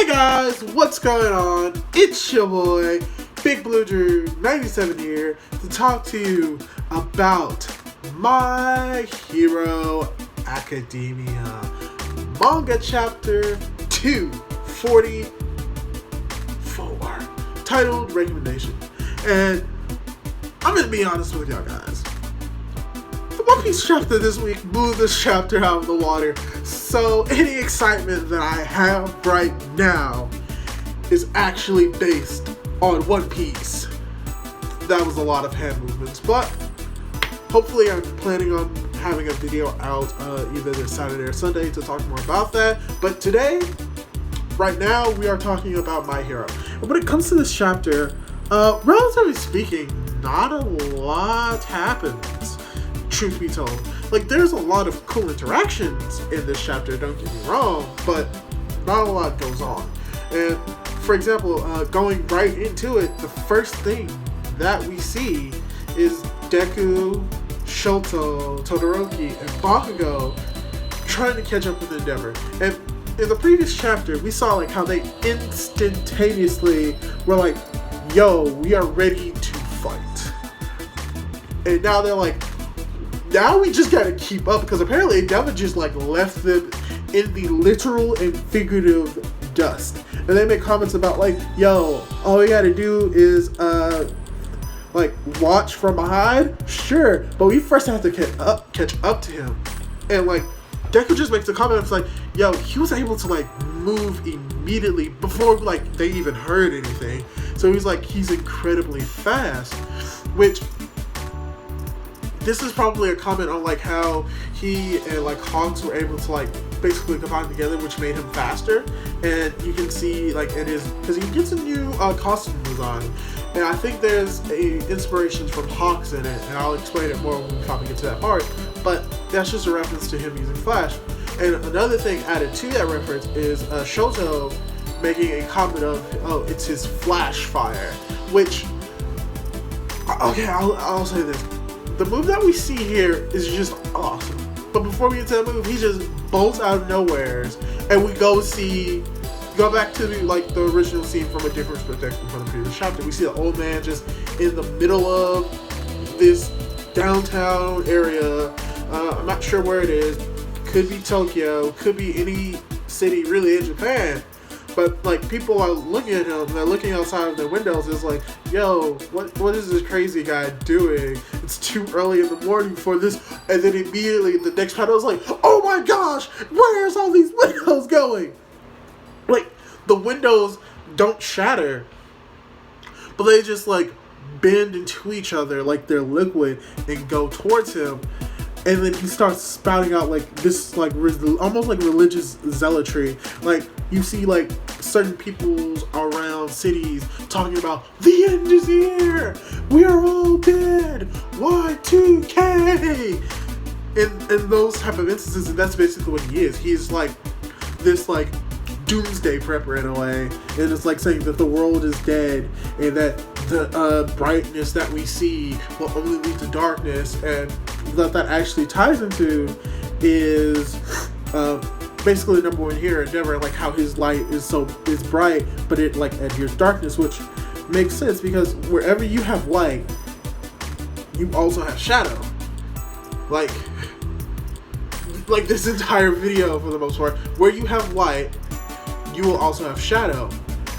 Hey guys, what's going on? It's your boy, Big Blue Drew 97 here to talk to you about My Hero Academia Manga Chapter 244, titled Recommendation. And I'm gonna be honest with y'all guys. The One Piece chapter this week blew this chapter out of the water. So any excitement that I have right now is actually based on One Piece. That was a lot of hand movements, but hopefully I'm planning on having a video out either this Saturday or Sunday to talk more about that. But today, right now, we are talking about My Hero. And when it comes to this chapter, relatively speaking, not a lot happens, truth be told. Like, there's a lot of cool interactions in this chapter, don't get me wrong, but not a lot goes on. And, for example, going right into it, the first thing that we see is Deku, Shoto, Todoroki, and Bakugo trying to catch up with Endeavor. And in the previous chapter, we saw like how they instantaneously were like, yo, we are ready to fight. And now they're like, now we just gotta keep up, because apparently Endeavor just like left them in the literal and figurative dust. And they make comments about like, yo, all we gotta do is like watch from behind, sure, but we first have to catch up to him. And like Deku just makes a comment, it's like, yo, he was able to like move immediately before like they even heard anything. So he's like, he's incredibly fast, which this is probably a comment on like how he and like Hawks were able to like basically combine together, which made him faster. And you can see like it is because he gets a new costume design, and I think there's a inspiration from Hawks in it, and I'll explain it more when we probably get to that part. But that's just a reference to him using Flash. And another thing added to that reference is Shoto making a comment of, oh, it's his Flash Fire, which, okay, I'll say this. The move that we see here is just awesome. But before we get to that move, he just bolts out of nowheres, and we go back to the original scene from a different perspective from the previous chapter. We see the old man just in the middle of this downtown area. I'm not sure where it is. Could be Tokyo, could be any city really in Japan. But like people are looking at him, they're looking outside of their windows. It's like, yo, what is this crazy guy doing? It's too early in the morning for this. And then immediately the next panel is like, oh my gosh, where's all these windows going? Like the windows don't shatter, but they just like bend into each other like they're liquid and go towards him. And then he starts spouting out like this, like almost like religious zealotry. Like you see like certain peoples around cities talking about the end is here, we are all dead, Y2K. In those type of instances, and that's basically what he is. He's like this like doomsday prepper in a way, and it's like saying that the world is dead and that the brightness that we see will only lead to darkness. And that actually ties into is basically number one here, Endeavor, like how his light is bright, but it like adheres darkness, which makes sense because wherever you have light, you also have shadow. Like this entire video for the most part, where you have light, you will also have shadow.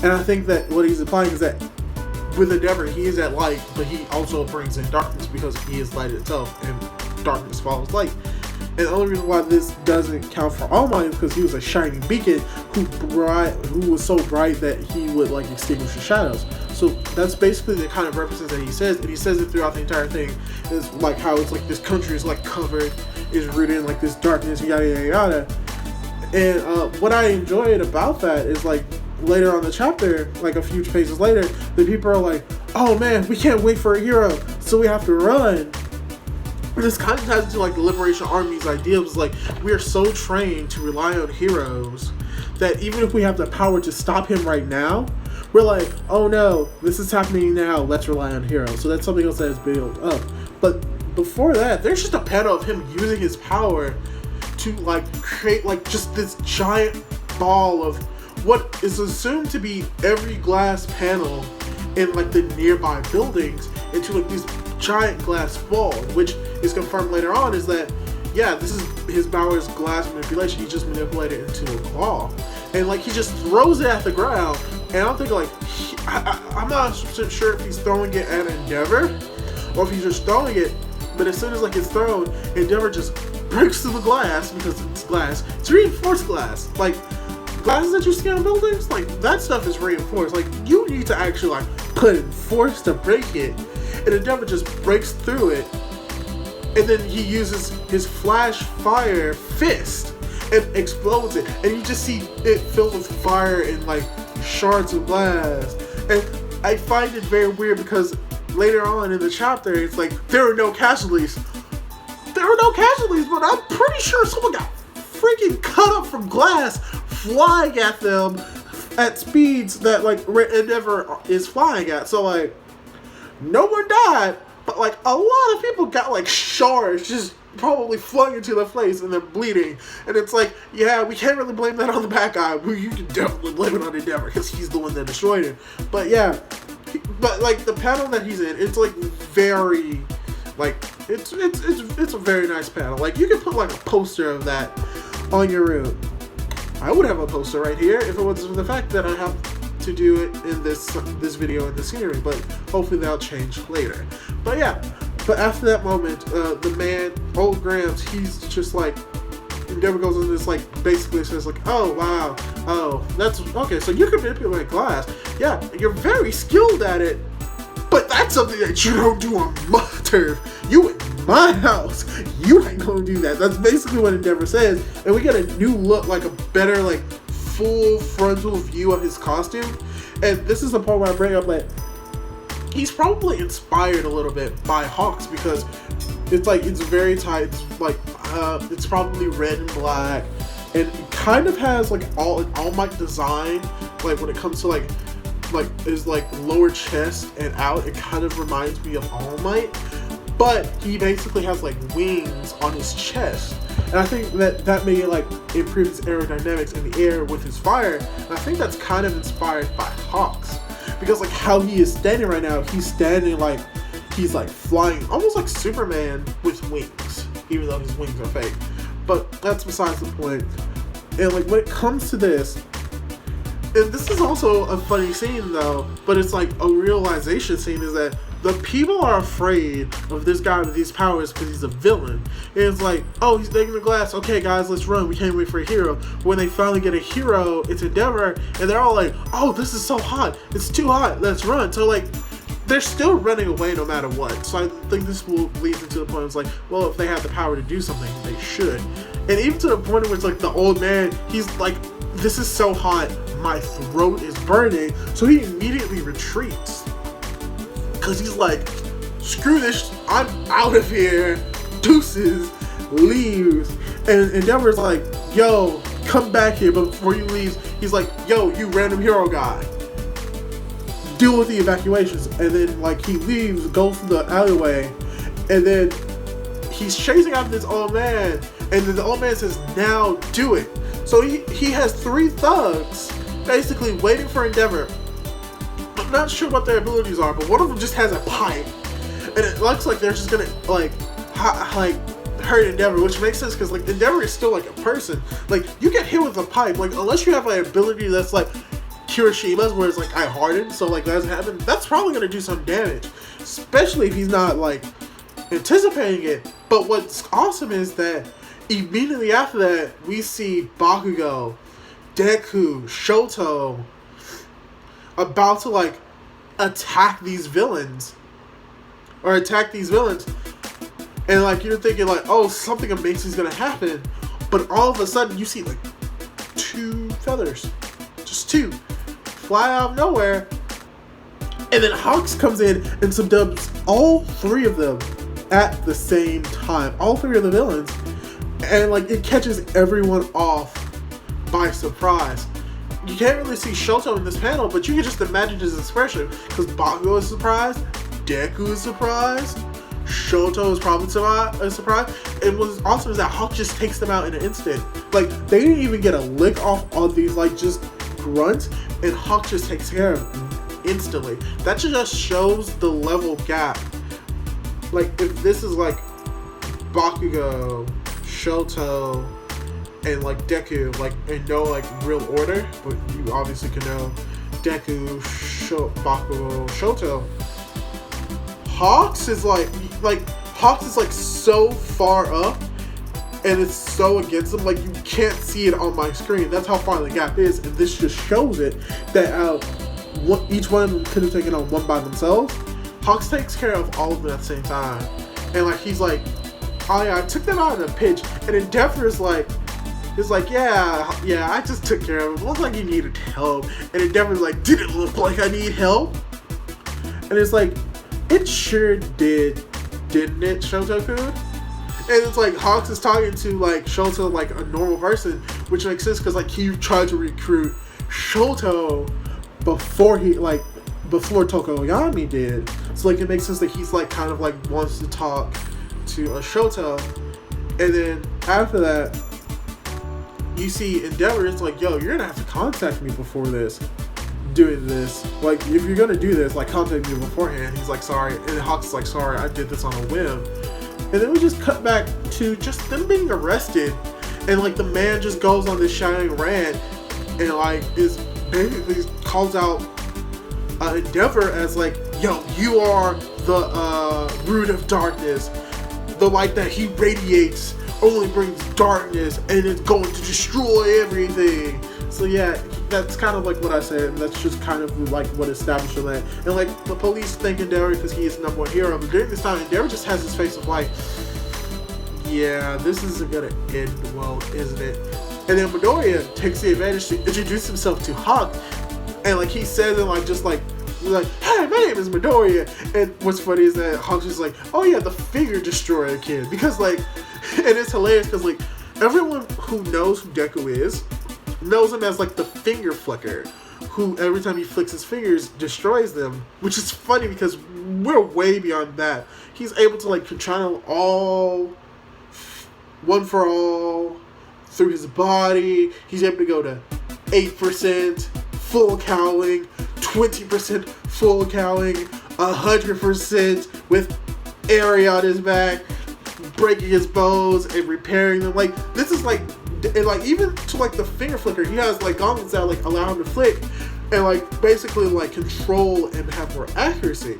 And I think that what he's implying is that with Endeavor, he is at light, but he also brings in darkness because he is light itself, and darkness follows light. And the only reason why this doesn't count for All Might is because he was a shining beacon who was so bright that he would like extinguish the shadows. So that's basically the kind of references that he says, and he says it throughout the entire thing. It's like how it's like this country is like covered, is rooted in like this darkness, yada yada yada. And what I enjoyed about that is like later on the chapter, like a few pages later, the people are like, oh man, we can't wait for a hero, so we have to run. And this kind of ties into like the Liberation Army's idea was like, we are so trained to rely on heroes that even if we have the power to stop him right now, we're like, oh no, this is happening now, let's rely on heroes. So that's something else that is built up. But before that, there's just a panel of him using his power to like create like just this giant ball of what is assumed to be every glass panel in like the nearby buildings into like these giant glass balls, which is confirmed later on is that, yeah, this is his Bauer's glass manipulation. He just manipulated it into a claw. And like he just throws it at the ground. And I'm thinking like, I'm not sure if he's throwing it at Endeavor or if he's just throwing it. But as soon as like it's thrown, Endeavor just breaks through the glass because it's glass. It's reinforced glass. Like glasses that you see on buildings, like that stuff is reinforced. Like you need to actually like put in force to break it. And Endeavor just breaks through it. And then he uses his flash fire fist and explodes it. And you just see it filled with fire and like shards of glass. And I find it very weird because later on in the chapter, it's like, there are no casualties. There are no casualties, but I'm pretty sure someone got freaking cut up from glass flying at them at speeds that like Endeavor is flying at. So like, no one died. But like a lot of people got like shards just probably flung into their face and they're bleeding. And it's like, yeah, we can't really blame that on the bad guy. You can definitely blame it on Endeavor because he's the one that destroyed it. But yeah, but like the panel that he's in, it's like very, like it's a very nice panel. Like you can put like a poster of that on your room. I would have a poster right here if it wasn't for the fact that I have to do it in this video in the scenery, but hopefully that'll change later. But yeah, but after that moment, the man, old Gramps, he's just like, Endeavor goes in this like, basically says like, oh wow, oh, that's, okay, so you can manipulate glass. Yeah, you're very skilled at it, but that's something that you don't do on my turf. You in my house, you ain't gonna do that. That's basically what Endeavor says, and we get a new look, like a better, like, full frontal view of his costume. And this is the part where I bring up that he's probably inspired a little bit by Hawks because it's like, it's very tight, it's like it's probably red and black, and it kind of has like All Might design, like when it comes to like is like lower chest and out, it kind of reminds me of All Might, but he basically has like wings on his chest. And I think that may like improve his aerodynamics in the air with his fire. And I think that's kind of inspired by Hawks. Because like how he is standing right now, he's standing like he's like flying, almost like Superman with wings, even though his wings are fake. But that's besides the point. And like when it comes to this, and this is also a funny scene though, but it's like a realization scene, is that the people are afraid of this guy with these powers because he's a villain. And it's like, oh, he's taking the glass. Okay, guys, let's run. We can't wait for a hero. When they finally get a hero, it's Endeavor, and they're all like, oh, this is so hot. It's too hot. Let's run. So, like, they're still running away no matter what. So I think this will lead into the point. It's like, well, if they have the power to do something, they should. And even to the point where it's like the old man, he's like, this is so hot. My throat is burning. So he immediately retreats. Because he's like, screw this, I'm out of here, deuces, leaves. And Endeavor's like, yo, come back here. But before he leaves, he's like, yo, you random hero guy, deal with the evacuations. And then like he leaves, goes through the alleyway, and then he's chasing after this old man, and then the old man says, now do it. So he has 3 thugs basically waiting for Endeavor. I'm not sure what their abilities are, but one of them just has a pipe, and it looks like they're just gonna like hurt Endeavor, which makes sense because like Endeavor is still like a person. Like you get hit with a pipe, like unless you have an ability that's like Kirishima's, where it's like I harden, so like that doesn't happen. That's probably gonna do some damage, especially if he's not like anticipating it. But what's awesome is that immediately after that, we see Bakugo, Deku, Shoto about to like attack these villains. And like you're thinking like, oh, something amazing is gonna happen. But all of a sudden you see like 2 feathers. Just 2. Fly out of nowhere. And then Hawks comes in and subdubs all 3 of them at the same time. All 3 of the villains. And like it catches everyone off by surprise. You can't really see Shoto in this panel, but you can just imagine his expression, because Bakugo is surprised, Deku is surprised, Shoto is probably surprised, and what's awesome is that Hawk just takes them out in an instant. Like, they didn't even get a lick off on these, like, just grunt, and Hawk just takes care of him instantly. That just shows the level gap. Like, if this is like Bakugo, Shoto, and like Deku, like in no like real order, but you obviously can know Deku, Bakugo, Shoto. Hawks is like so far up, and it's so against them, like you can't see it on my screen. That's how far the gap is, and this just shows it that each one of them could have taken on one by themselves. Hawks takes care of all of them at the same time, and like he's like, oh yeah, I took them out in a pinch, and Endeavor is like, yeah, I just took care of him. It looked like he needed help, and Endeavor's like, did it look like I need help? And it's like, it sure did, didn't it, Shoto-kun? And it's like Hawks is talking to like Shoto like a normal person, which makes sense because like he tried to recruit Shoto before Tokoyami did. So like it makes sense that he's like kind of like wants to talk to a Shoto. And then after that, you see Endeavor is like, yo, you're gonna have to contact me before doing this. Like, if you're gonna do this, like, contact me beforehand. He's like, sorry. And Hawks is like, sorry, I did this on a whim. And then we just cut back to just them being arrested. And, like, the man just goes on this shining rant and, like, is basically calls out Endeavor as, like, yo, you are the root of darkness. The light that he radiates only brings darkness, and it's going to destroy everything. So yeah, that's kind of like what I said. That's just kind of like what established that. And like the police thank Endeavor because he is the number one hero. But during this time, Endeavor just has this face of like, yeah, this isn't gonna end well, isn't it? And then Midoriya takes the advantage to introduce himself to Hawk, and like he says it like just like, hey, my name is Midoriya. And what's funny is that Hawk's just like, oh yeah, the figure destroyer kid, because like, and it's hilarious because like everyone who knows who Deku is knows him as like the finger flicker, who every time he flicks his fingers destroys them, which is funny because we're way beyond that. He's able to like channel all, one for all, through his body. He's able to go to 8% full cowling, 20% full cowling, 100% with area on his back, breaking his bones and repairing them. Like, this is like, and like even to like the finger flicker, he has like gauntlets that like allow him to flick and like basically like control and have more accuracy.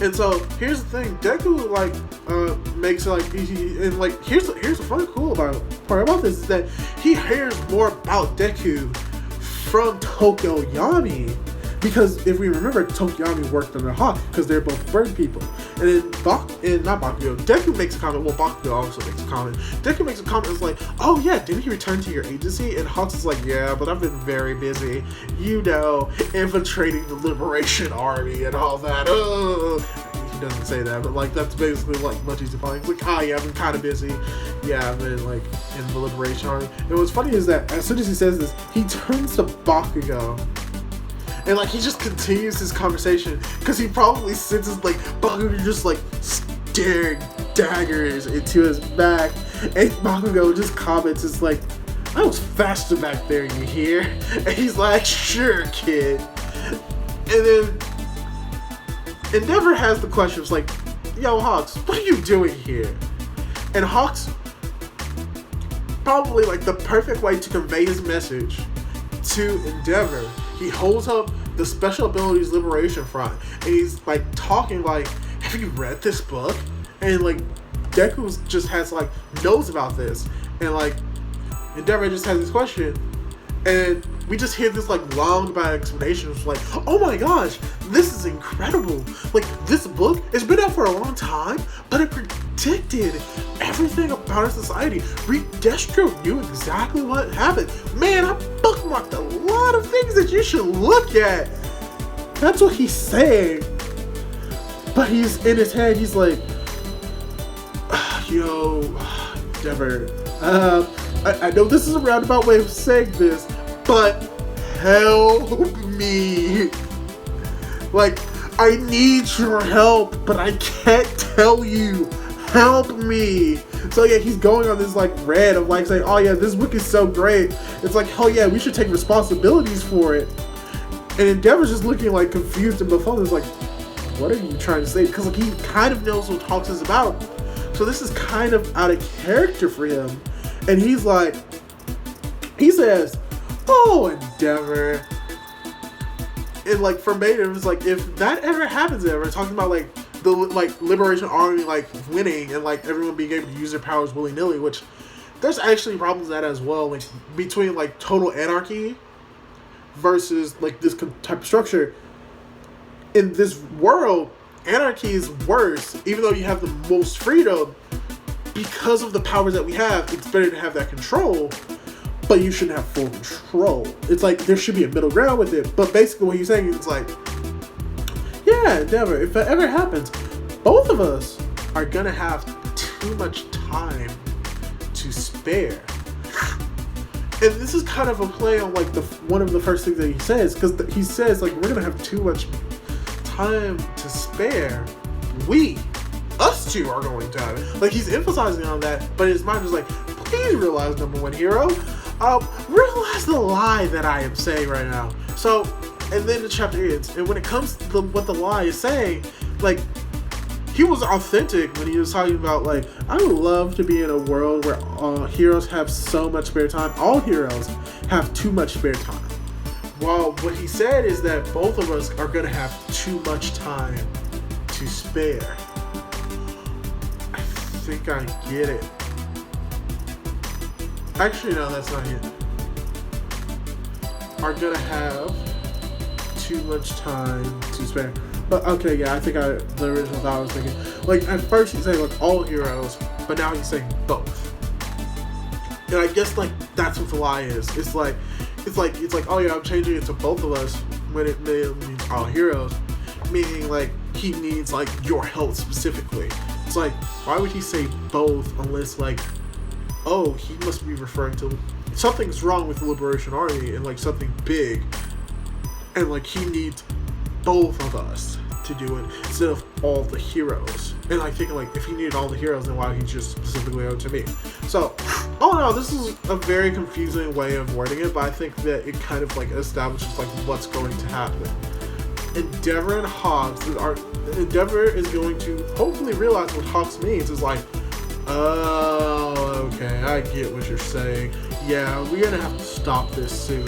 And so here's the thing, Deku like makes it like and like here's the funny cool part about this is that he hears more about Deku from Tokoyami. Because if we remember, Tokoyami worked under Hawk because they're both bird people. And then Deku makes a comment. Well, Bakugo also makes a comment. Deku makes a comment. It's like, oh yeah, didn't he return to your agency? And Hawks is like, yeah, but I've been very busy. You know, infiltrating the Liberation Army and all that. He doesn't say that, but like that's basically like what he's defining. He's like, yeah, I've been kind of busy. Yeah, I've been like in the Liberation Army. And what's funny is that as soon as he says this, he turns to Bakugo. And like he just continues his conversation because he probably senses like Bakugo just like staring daggers into his back, and Bakugo just comments, "It's like I was faster back there, you hear?" And he's like, "Sure, kid." And then Endeavor has the question, it's like, "Yo, Hawks, what are you doing here?" And Hawks probably like the perfect way to convey his message to Endeavor. He holds up the Special Abilities Liberation Front, and he's like talking like, have you read this book? And like Deku just has like knows about this, and like Endeavor just has this question, and we just hear this like long bad explanation. It's like, oh my gosh, this is incredible. Like this book, it's been out for a long time, but it predicted everything about our society. Destro knew exactly what happened. Man, I bookmarked a lot of things that you should look at. That's what he's saying. But he's in his head, he's like, yo, Endeavor, I know this is a roundabout way of saying this, but help me. Like, I need your help, but I can't tell you. Help me. So yeah, he's going on this like rant of like saying, oh yeah, this book is so great. It's like, hell yeah, we should take responsibilities for it. And Endeavor's just looking like confused, and Befuddled's like, what are you trying to say? Because like he kind of knows what Hawks is about. So this is kind of out of character for him. And he's like, he says, oh, Endeavor. And like for Maiden, it's like, if that ever happens ever, talking about like the like Liberation Army like winning and like everyone being able to use their powers willy-nilly, which there's actually problems with that as well, like between like total anarchy versus like this type of structure. In this world, anarchy is worse, even though you have the most freedom. Because of the powers that we have, it's better to have that control, but you shouldn't have full control. It's like there should be a middle ground with it. But basically what he's saying is like, yeah, Endeavor, if that ever happens, both of us are gonna have too much time to spare. And this is kind of a play on like one of the first things that he says, because he says like, we're gonna have too much time to spare. Us two are going to have it. Like he's emphasizing on that, but his mind is like, please realize, number one hero, realize the lie that I am saying right now. So, and then the chapter ends, and when it comes to what the lie is saying, like, he was authentic when he was talking about like, I would love to be in a world where heroes have so much spare time. All heroes have too much spare time. Well, what he said is that both of us are going to have too much time to spare. I think I get it. Actually, no, that's not it. Are gonna have too much time to spare. But okay, yeah, I think the original thought I was thinking. Like at first he's saying like all heroes, but now he's saying both. And I guess like that's what the lie is. It's like, oh yeah, I'm changing it to both of us when it means all heroes. Meaning like he needs like your help specifically. It's like, why would he say both unless like, oh, he must be referring to something's wrong with the Liberation Army and like something big, and like he needs both of us to do it instead of all the heroes. And like thinking like, if he needed all the heroes, then why would he just specifically owe it to me? So, all in all, this is a very confusing way of wording it, but I think that it kind of like establishes like what's going to happen. Endeavor and Hawks Endeavor is going to hopefully realize what Hawks means. Is like, oh, okay, I get what you're saying. Yeah, we're gonna have to stop this soon.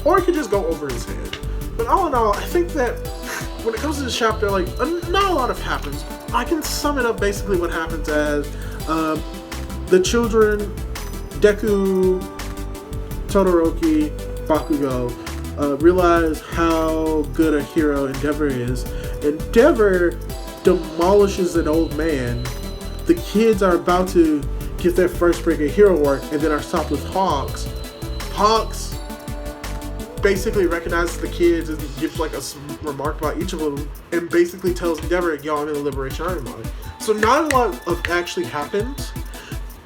Or it could just go over his head. But all in all, I think that when it comes to this chapter, like, not a lot happens. I can sum it up basically what happens as the children, Deku, Todoroki, Bakugo, realize how good a hero Endeavor is. Endeavor demolishes an old man. The kids are about to get their first break of hero work and then are stopped with Hawks. Hawks basically recognizes the kids and gives like a remark about each of them and basically tells Endeavor, yo, I'm in the Liberation Army. So not a lot of actually happens,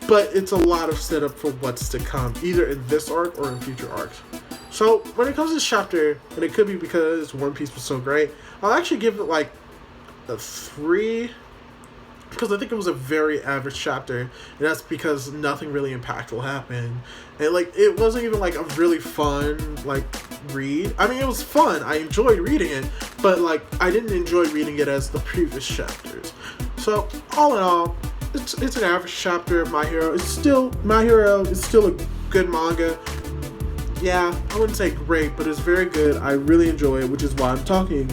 but it's a lot of setup for what's to come, either in this arc or in future arcs. So when it comes to this chapter, and it could be because One Piece was so great, I'll actually give it like a 3, because I think it was a very average chapter, and that's because nothing really impactful happened. And like, it wasn't even like a really fun like read. I mean, it was fun, I enjoyed reading it, but like I didn't enjoy reading it as the previous chapters. So all in all, it's an average chapter of My Hero. My Hero is still a good manga. Yeah, I wouldn't say great, but it's very good. I really enjoy it, which is why I'm talking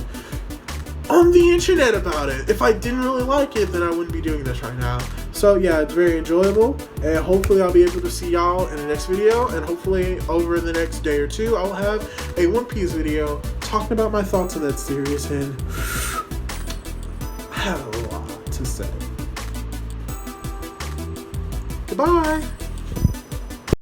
on the internet about it. If I didn't really like it, then I wouldn't be doing this right now. So yeah, it's very enjoyable, and hopefully I'll be able to see y'all in the next video, and hopefully over the next day or two, I'll have a One Piece video talking about my thoughts on that series, and I have a lot to say. Goodbye!